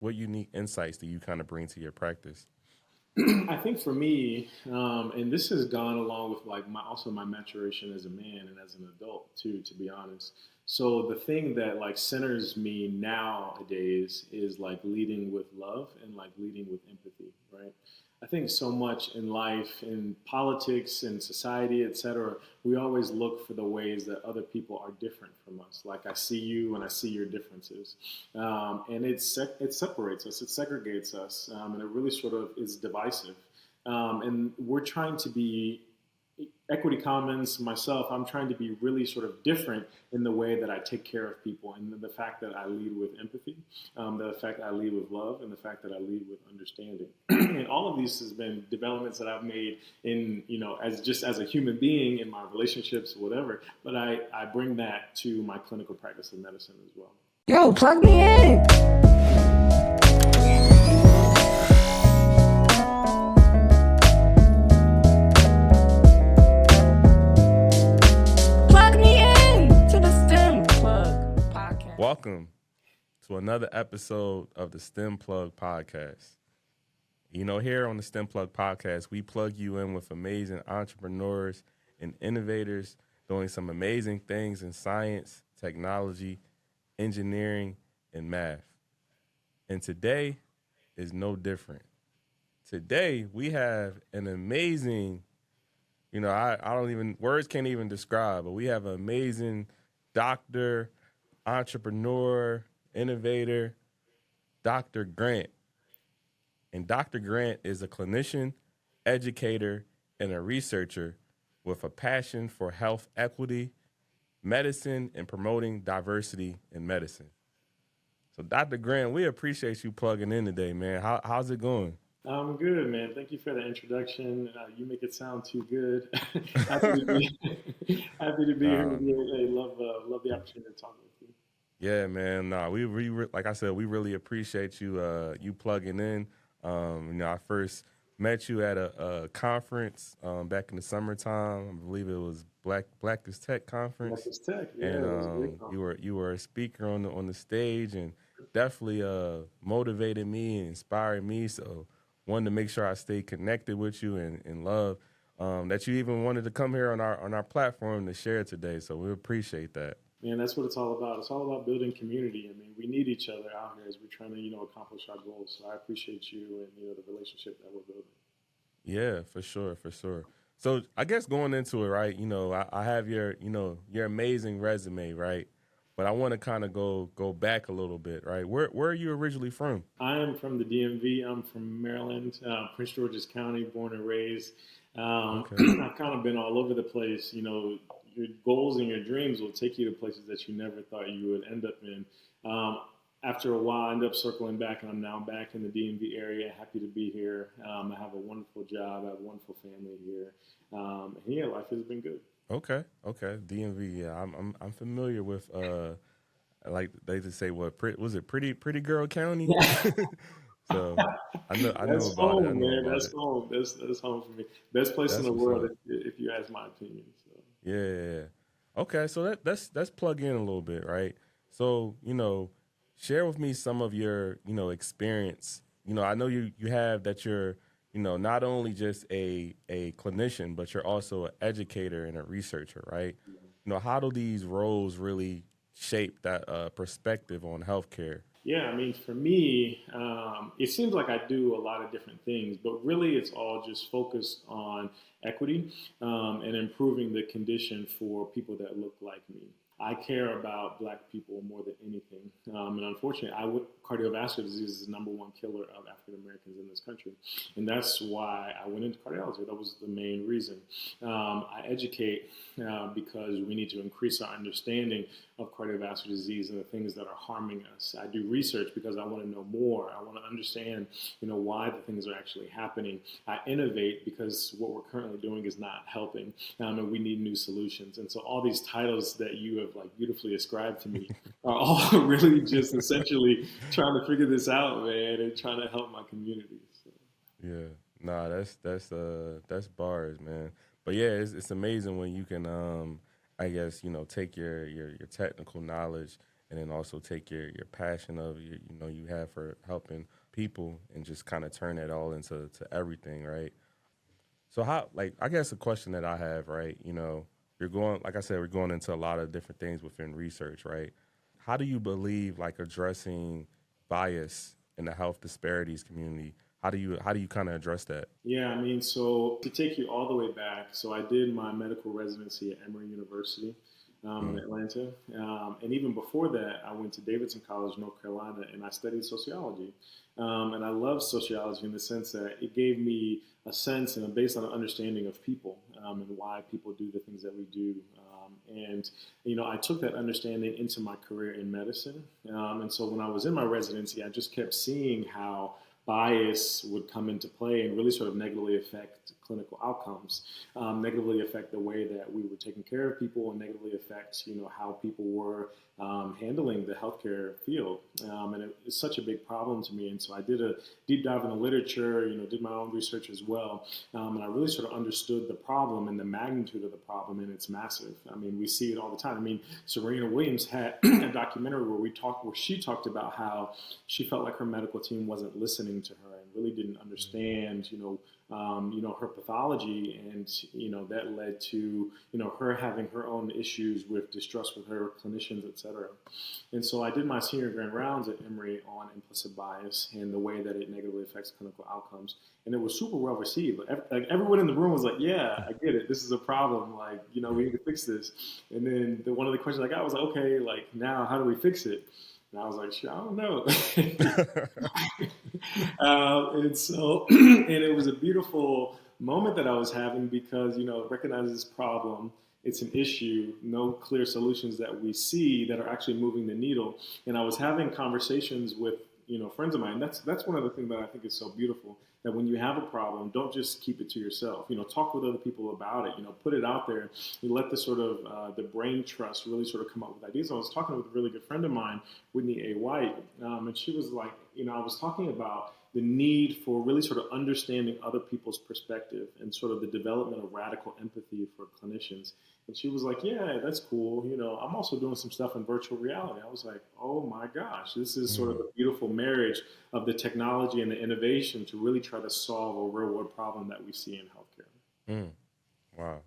what unique insights do you kind of bring to your practice? I think for me, and this has gone along with like my maturation as a man and as an adult too, to be honest. So the thing that like centers me nowadays is like leading with love and like leading with empathy, right? I think so much in life, in politics, in society, etc., we always look for the ways that other people are different from us. Like I see you and I see your differences, and it separates us, it segregates us, and it really sort of is divisive. And we're trying to be Equity Commons, myself, I'm trying to be really sort of different in the way that I take care of people, and the fact that I lead with empathy, the fact that I lead with love, and the fact that I lead with understanding. And all of these has been developments that I've made in, as just as a human being in my relationships, whatever. But I bring that to my clinical practice of medicine as well. Yo, plug me in. Plug me in to the STEM Plug podcast. Welcome to another episode of the STEM Plug podcast. Here on the STEM Plug podcast, we plug you in with amazing entrepreneurs and innovators doing some amazing things in science, technology, engineering, and math. And today is no different. Today we have an amazing, I don't even, words can't even describe, but we have an amazing doctor, entrepreneur, innovator, Dr. Grant. And Dr. Grant is a clinician, educator, and a researcher with a passion for health equity, medicine, and promoting diversity in medicine. So, Dr. Grant, we appreciate you plugging in today, man. How's it going? I'm good, man. Thank you for the introduction. You make it sound too good. happy to be happy to be here with you. I love the opportunity to talk with you. Yeah, man. Like I said, we really appreciate you plugging in. I first met you at a conference back in the summertime. I believe it was Black is Tech conference. Black is Tech, yeah. And it was a great conference. you were a speaker on the stage and definitely motivated me and inspired me. So wanted to make sure I stayed connected with you and love that you even wanted to come here on our platform to share today. So we appreciate that. Man, that's what it's all about. It's all about building community. I mean, we need each other out here as we're trying to, accomplish our goals. So I appreciate you and, the relationship that we're building. Yeah, for sure. So I guess going into it, right, I have your amazing resume, right? But I want to kind of go back a little bit, right? Where are you originally from? I am from the DMV. I'm from Maryland, Prince George's County, born and raised. Okay. I've kind of been all over the place. Your goals and your dreams will take you to places that you never thought you would end up in. After a while, I ended up circling back, and I'm now back in the DMV area. Happy to be here. I have a wonderful job. I have a wonderful family here. And yeah, life has been good. Okay. DMV. Yeah, I'm familiar with like they just say was it Pretty Girl County? So I know That's about home, it. I know man. about That's it. home. That's home for me. Best place in That's the what's world, up. if you ask my opinion. So. Yeah. Okay, so let's plug in a little bit, right? So, share with me some of your, experience. I know you have that you're, not only just a clinician, but you're also an educator and a researcher, right? How do these roles really shape that perspective on healthcare? Yeah, I mean, for me, it seems like I do a lot of different things, but really it's all just focused on equity and improving the condition for people that look like me. I care about Black people more than anything. And unfortunately, cardiovascular disease is the number one killer of African Americans in this country. And that's why I went into cardiology. That was the main reason. I educate because we need to increase our understanding of cardiovascular disease and the things that are harming us. I do research because I want to know more. I want to understand, why the things are actually happening. I innovate because what we're currently doing is not helping, and we need new solutions. And so all these titles that you have like beautifully ascribed to me are all really just essentially trying to figure this out, man, and trying to help my community. So. Yeah. Nah, that's bars, man. But yeah, it's amazing when you can I guess, take your technical knowledge and then also take your passion of you have for helping people and just kind of turn it all into everything, right? So how, like, I guess a question that I have, right? You're going, like I said, we're going into a lot of different things within research, right? How do you believe like addressing bias in the health disparities community? How do you kind of address that? Yeah, I mean, so to take you all the way back, so I did my medical residency at Emory University in Atlanta. And even before that, I went to Davidson College, North Carolina, and I studied sociology. And I love sociology in the sense that it gave me a sense and a based on an understanding of people and why people do the things that we do. I took that understanding into my career in medicine. And so when I was in my residency, I just kept seeing how bias would come into play and really sort of negatively affect clinical outcomes, negatively affect the way that we were taking care of people, and negatively affect how people were handling the healthcare field. And it's such a big problem to me. And so I did a deep dive in the literature, did my own research as well, and I really sort of understood the problem and the magnitude of the problem, and it's massive. I mean, we see it all the time. I mean, Serena Williams had a documentary where she talked about how she felt like her medical team wasn't listening to her and really didn't understand, her pathology, and that led to her having her own issues with distrust with her clinicians, et cetera. And so I did my senior grand rounds at Emory on implicit bias and the way that it negatively affects clinical outcomes, and it was super well received. Like everyone in the room was like, "Yeah, I get it. This is a problem. Like, we need to fix this." And then one of the questions I got was like, "Okay, like now, how do we fix it?" And I was like, "Shit, I don't know." And it was a beautiful moment that I was having because, recognize this problem. It's an issue, no clear solutions that we see that are actually moving the needle. And I was having conversations with, friends of mine. That's one of the things that I think is so beautiful, that when you have a problem, don't just keep it to yourself. Talk with other people about it. Put it out there. You let the sort of the brain trust really sort of come up with ideas. So I was talking with a really good friend of mine, Whitney A. White, and she was like, I was talking about the need for really sort of understanding other people's perspective and sort of the development of radical empathy for clinicians. And she was like, "Yeah, that's cool. I'm also doing some stuff in virtual reality." I was like, "Oh my gosh, this is sort of a beautiful marriage of the technology and the innovation to really try to solve a real world problem that we see in healthcare." Wow.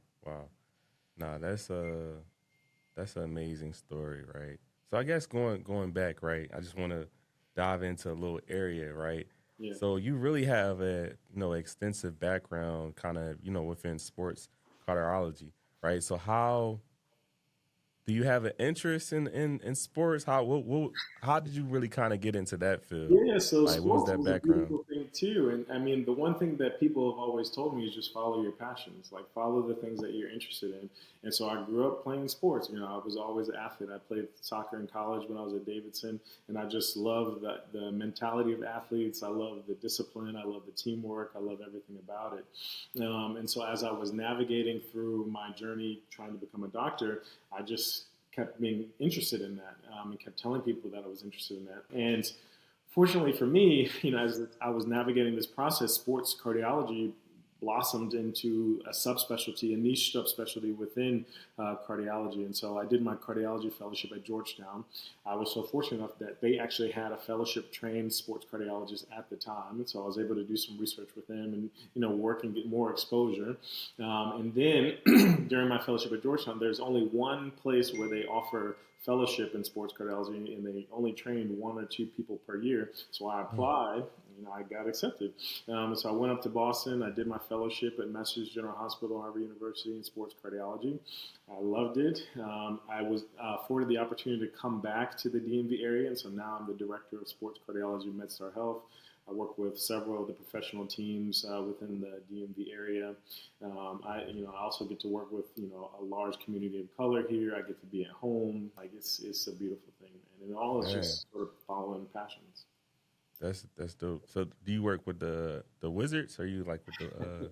Nah, that's an amazing story, right? So I guess going back, right, I just want to dive into a little area, right? Yeah. So you really have a extensive background kind of within sports cardiology, right? So how do you have an interest in sports? How did you really kind of get into that field? Yeah, so Like, what was sports that was a background? beautiful thing too. And I mean, the one thing that people have always told me is just follow your passions, like follow the things that you're interested in. And so I grew up playing sports. I was always an athlete. I played soccer in college when I was at Davidson, and I just love the mentality of athletes. I love the discipline. I love the teamwork. I love everything about it. And so as I was navigating through my journey trying to become a doctor, I just kept being interested in that and kept telling people that I was interested in that. And fortunately for me, as I was navigating this process, sports cardiology blossomed into a subspecialty, a niche subspecialty within cardiology. And so I did my cardiology fellowship at Georgetown. I was so fortunate enough that they actually had a fellowship-trained sports cardiologist at the time. And so I was able to do some research with them and, work and get more exposure. And then during my fellowship at Georgetown, there's only one place where they offer fellowship in sports cardiology, and they only trained 1 or 2 people per year. So I applied, I got accepted. So I went up to Boston. I did my fellowship at Massachusetts General Hospital, Harvard University in sports cardiology. I loved it. I was afforded the opportunity to come back to the DMV area, and so now I'm the director of sports cardiology at Medstar Health. I work with several of the professional teams within the DMV area. I also get to work with a large community of color here. I get to be at home. Like it's a beautiful thing, and it all is just sort of following passions. That's dope. So do you work with the Wizards, or are you like with the?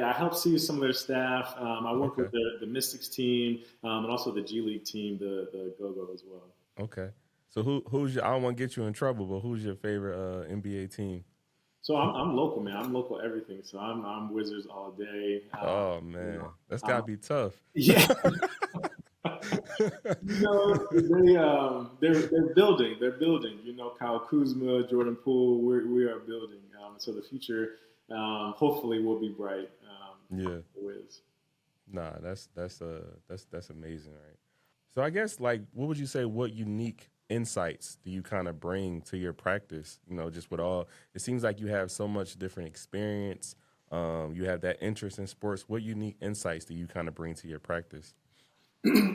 I help see some of their staff. I work with the Mystics team and also the G League team, the Go-Go as well. Okay. So who's your? I don't want to get you in trouble, but who's your favorite NBA team? So I'm local, man. I'm local everything. So I'm Wizards all day. Oh man, that's gotta be tough. Yeah. They're building. They're building. Kyle Kuzma, Jordan Poole. We are building. So the future, hopefully, will be bright. Yeah. With. Nah, that's amazing, right? So I guess like what would you say what unique insights do you kind of bring to your practice? Just with all it seems like you have so much different experience. You have that interest in sports. What unique insights do you kind of bring to your practice?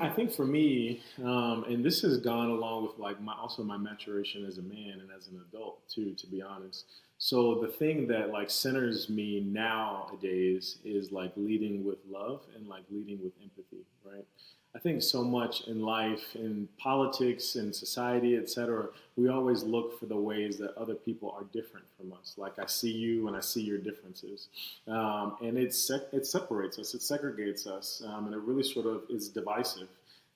I think for me, and this has gone along with like my maturation as a man and as an adult too, to be honest. So the thing that like centers me nowadays is like leading with love and like leading with empathy, right? I think so much in life, in politics, in society, etc., we always look for the ways that other people are different from us. Like I see you and I see your differences, and it separates us, it segregates us, and it really sort of is divisive.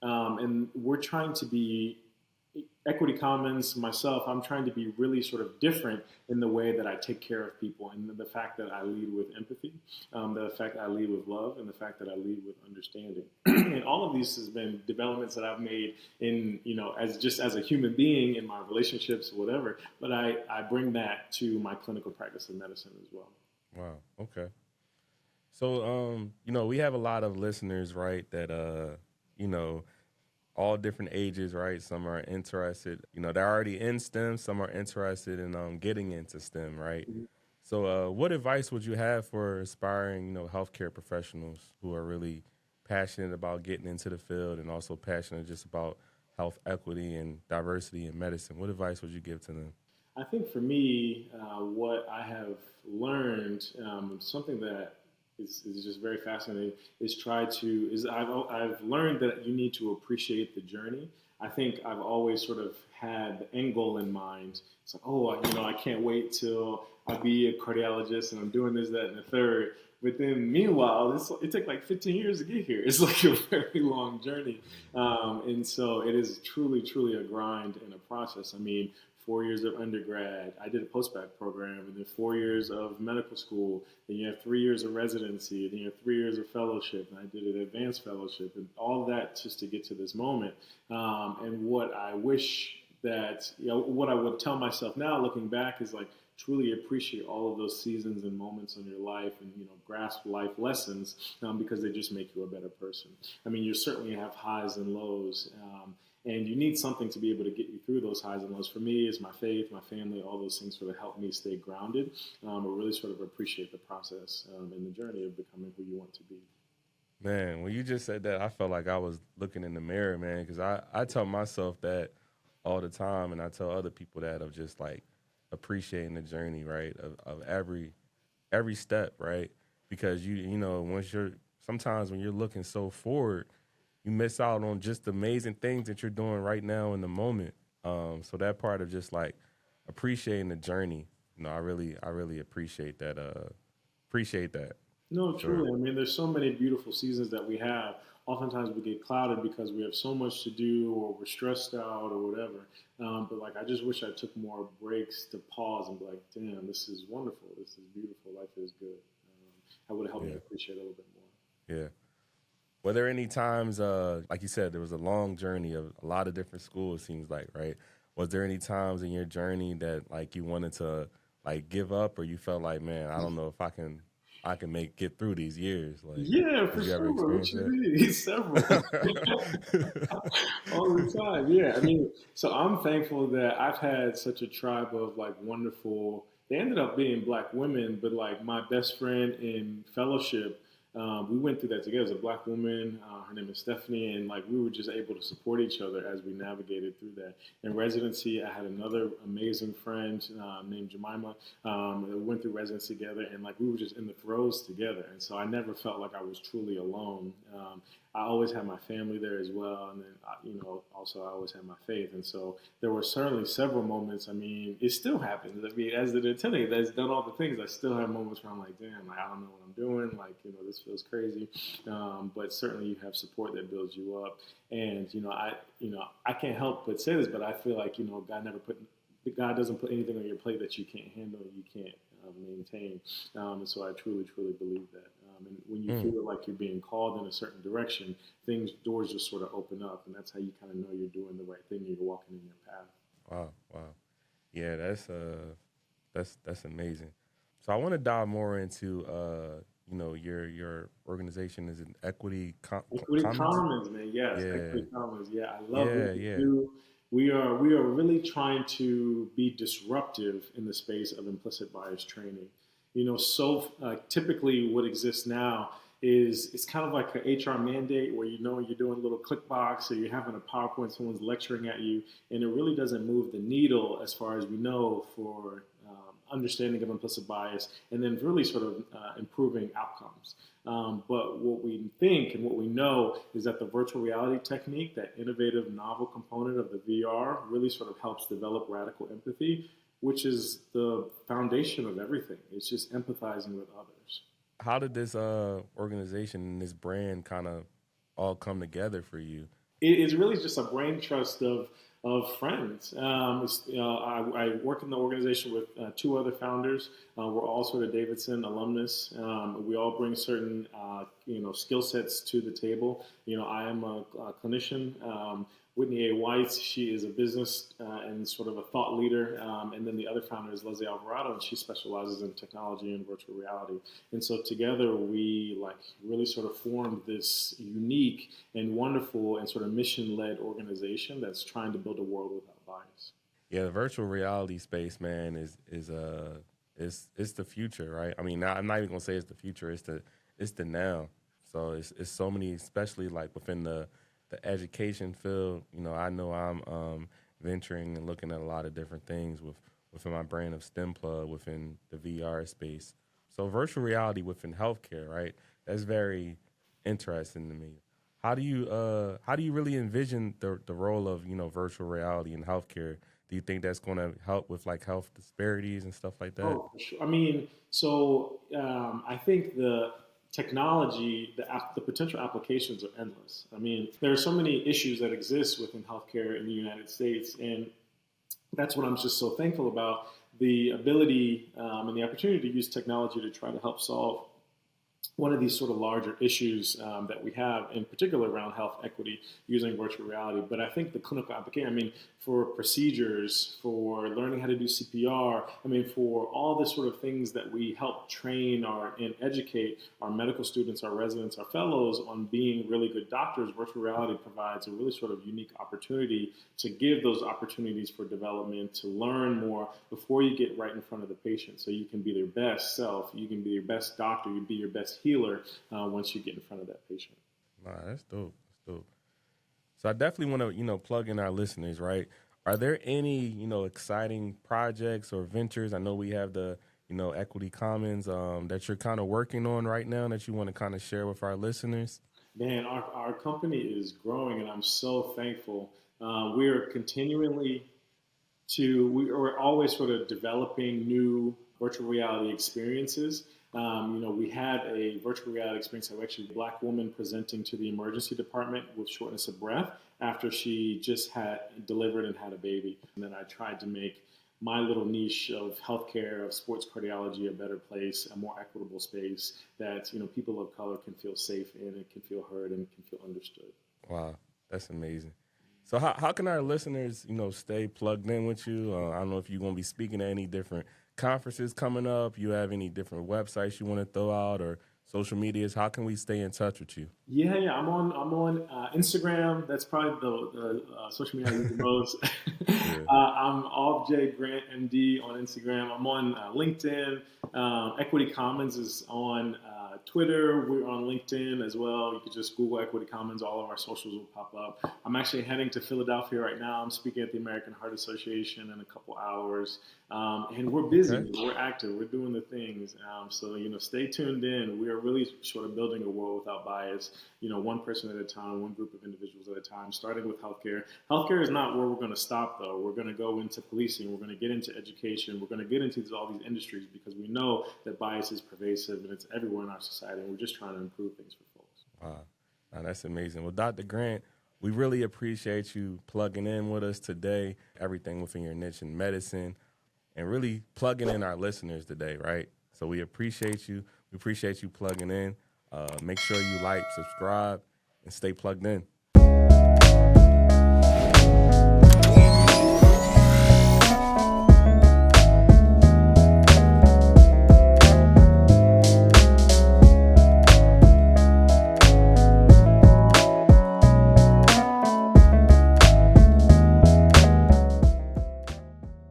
And we're trying to be Equity Commons, myself, I'm trying to be really sort of different in the way that I take care of people, and the fact that I lead with empathy, the fact that I lead with love, and the fact that I lead with understanding. And all of these has been developments that I've made in, as a human being in my relationships, whatever. But I bring that to my clinical practice of medicine as well. Wow. Okay. So, we have a lot of listeners, right, that, all different ages, right? Some are interested, they're already in STEM. Some are interested in getting into STEM, right? Mm-hmm. So what advice would you have for aspiring, healthcare professionals who are really passionate about getting into the field and also passionate just about health equity and diversity in medicine? What advice would you give to them? I think for me, what I have learned, something that is just very fascinating, I've learned that you need to appreciate the journey. I think I've always sort of had the end goal in mind. It's like, I can't wait till I be a cardiologist and I'm doing this, that, and the third. But then, meanwhile, it took like 15 years to get here. It's like a very long journey. And so it is truly, truly a grind and a process. I mean, 4 years of undergrad. I did a post-bac program, and then 4 years of medical school. Then you have 3 years of residency. Then you have 3 years of fellowship. And I did an advanced fellowship, and all that just to get to this moment. And what I wish that, what I would tell myself now, looking back, is like truly appreciate all of those seasons and moments in your life, and grasp life lessons because they just make you a better person. I mean, you certainly have highs and lows. And you need something to be able to get you through those highs and lows. For me, it's my faith, my family, all those things sort of help me stay grounded, but really sort of appreciate the process and the journey of becoming who you want to be. Man, when you just said that, I felt like I was looking in the mirror, man, because I tell myself that all the time, and I tell other people that of just like appreciating the journey, right, of every step, right, because sometimes when you're looking so forward, you miss out on just the amazing things that you're doing right now in the moment. So that part of just like appreciating the journey, I really appreciate that. Appreciate that. No, Sure. truly. I mean, there's so many beautiful seasons that we have. Oftentimes we get clouded because we have so much to do, or we're stressed out, or whatever. But like, I just wish I took more breaks to pause and be like, damn, this is wonderful. This is beautiful. Life is good. I would have helped me appreciate it a little bit more. Yeah. Were there any times, like you said, there was a long journey of a lot of different schools, it seems like, right? Was there any times in your journey that like you wanted to like give up, or you felt like, man, I don't know if I can get through these years? Like, Yeah, for did you ever sure. What experience you that? mean? Several. All the time. Yeah. I mean, so I'm thankful that I've had such a tribe of like wonderful, they ended up being Black women, but like my best friend in fellowship, we went through that together. As a Black woman, her name is Stephanie, and like we were just able to support each other as we navigated through that. In residency, I had another amazing friend named Jemima. We went through residency together, and like we were just in the throes together. And so I never felt like I was truly alone. I always had my family there as well, and then also I always had my faith. And so there were certainly several moments. I mean, it still happens. I mean, as an attending that's done all the things, I still have moments where I'm like, damn, like, I don't know what I'm doing. Like, this feels crazy. But certainly you have support that builds you up. And I can't help but say this, but I feel like God doesn't put anything on your plate that you can't handle and you can't maintain. And so I truly, truly believe that. And when you feel like you're being called in a certain direction, doors just sort of open up, and that's how you kind of know you're doing the right thing. You're walking in your path. Wow. Yeah, that's amazing. So I want to dive more into your organization is an Equity commons. Commons, man. Yes, Yeah, Equity Commons. Yeah, I love what we yeah. do. We are really trying to be disruptive in the space of implicit bias training. Typically what exists now is it's kind of like an HR mandate where you're doing a little click box or you're having a PowerPoint, someone's lecturing at you, and it really doesn't move the needle as far as we know for understanding of implicit bias and then really sort of improving outcomes. But what we think and what we know is that the virtual reality technique, that innovative novel component of the VR, really sort of helps develop radical empathy, which is the foundation of everything. It's just empathizing with others. How did this organization and this brand kind of all come together for you? It's really just a brain trust of friends. I work in the organization with two other founders. We're all sort of Davidson alumnus. We all bring certain skill sets to the table. I am a clinician. Whitney A. White, she is a business and sort of a thought leader. And then the other founder is Leslie Alvarado, and she specializes in technology and virtual reality. And so together we really sort of formed this unique and wonderful and sort of mission-led organization that's trying to build a world without bias. Yeah, the virtual reality space, man, is the future, right? I mean, I'm not even gonna say it's the future; it's the now. So it's so many, especially like within the education field. I know I'm venturing and looking at a lot of different things within my brand of STEM Plug within the VR space. So virtual reality within healthcare, right? That's very interesting to me. How do you really envision the role of virtual reality in healthcare? Do you think that's going to help with like health disparities and stuff like that? Oh, for sure. I mean, I think the technology, the potential applications are endless. I mean, there are so many issues that exist within healthcare in the United States, and that's what I'm just so thankful about, the ability and the opportunity to use technology to try to help solve one of these sort of larger issues that we have, in particular around health equity using virtual reality. But I think the clinical application, for procedures, for learning how to do CPR, for all the sort of things that we help train and educate our medical students, our residents, our fellows on being really good doctors, virtual reality provides a really sort of unique opportunity to give those opportunities for development, to learn more before you get right in front of the patient, so you can be their best self, you can be your best doctor, you can be your best healer once you get in front of that patient. Nah, that's dope. So I definitely want to, plug in our listeners, right? Are there any, exciting projects or ventures? I know we have the, Equity Commons that you're kind of working on right now that you want to kind of share with our listeners. Man, our company is growing, and I'm so thankful. We're continually we're always sort of developing new virtual reality experiences. We had a virtual reality experience of actually a Black woman presenting to the emergency department with shortness of breath after she just had delivered and had a baby. And then I tried to make my little niche of healthcare, of sports cardiology, a better place, a more equitable space that, people of color can feel safe in and can feel heard and can feel understood. Wow, that's amazing. So how can our listeners, stay plugged in with you? I don't know if you're going to be speaking at any different conferences coming up. You have any different websites you want to throw out or social medias? How can we stay in touch with you? Yeah. I'm on Instagram. That's probably the social media I use the most. Yeah. I'm J Grant MD on Instagram. I'm on LinkedIn. Equity Commons is on Twitter. We're on LinkedIn as well. You could just Google Equity Commons. All of our socials will pop up. I'm actually heading to Philadelphia right now. I'm speaking at the American Heart Association in a couple hours. And we're busy. Okay. We're active. We're doing the things. So stay tuned in. We are really sort of building a world without bias, one person at a time, one group of individuals at a time, starting with healthcare. Healthcare is not where we're going to stop, though. We're going to go into policing. We're going to get into education. We're going to get into all these industries because we know that bias is pervasive and it's everywhere in our society. And we're just trying to improve things for folks. Wow. Now, that's amazing. Well, Dr. Grant, we really appreciate you plugging in with us today, everything within your niche in medicine, and really plugging in our listeners today, right? So we appreciate you. We appreciate you plugging in. Make sure you like, subscribe, and stay plugged in.